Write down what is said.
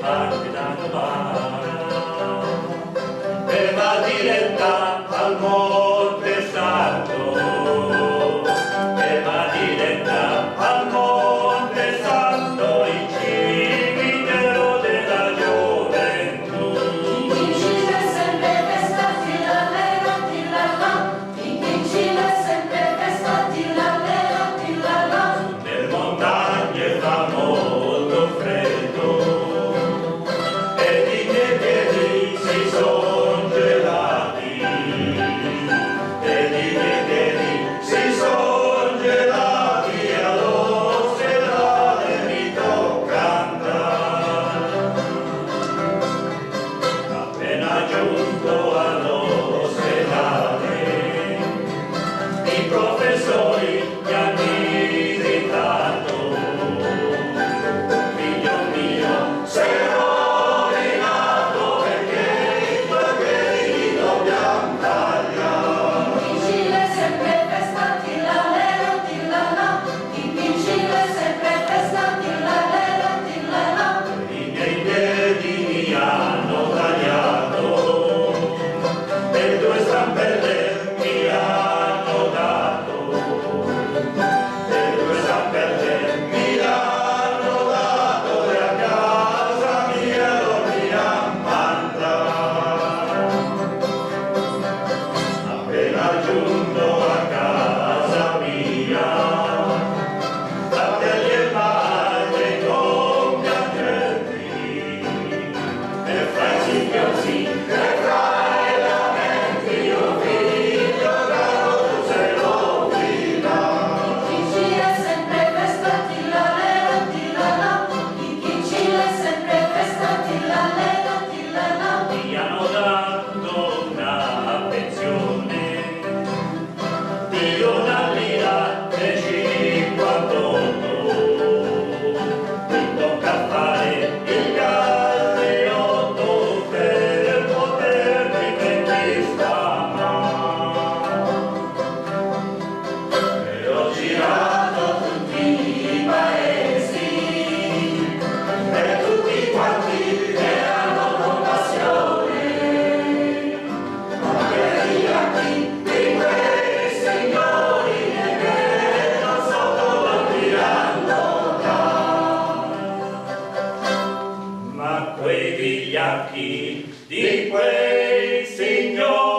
parte da Novara e va diretta al Monte Santo, e va diretta al Monte Santo, il cimitero della gioventù. Difficile sempre festa, tillalero, tillalla. Difficile sempre festa, tillalero, tillalla. Nelle montagne fa molto freddo e i miei piedi si son gelati, e i miei piedi si son gelati, all'ospedale mi tocca andare. Appena giunto all'ospedale, i professori mi hanno gritato: figlio mio, sei rovinato perché i tuoi piedi li dobbiamo tagliare. Difficile sempre festa, tillalero, tillalla. Difficile sempre festa, tillalero, tillalla. I miei piedi mi hanno tagliato e due stampelle mi hanno dato, e due stampelle mi hanno dato, e a casa mia dobbiamo andare. Appena giunto a casa mia, fratelli e madre compiangenti, e fra i singhiozzi e fra i lamenti, io figlio caro tu sei rovinato. Difficile sempre festa, tillalero, tillalla. Difficile sempre festa, tillalero, tillalla. Mi hanno dato una pensione di una lira e 58. Mi tocca fare il galeotto per potermi conquistare. E ho girato tutti i paesi e tutti quanti erano con passione, anche gli occhi di quei signori che non so dove diranno ma quei vigliacchi di quei signori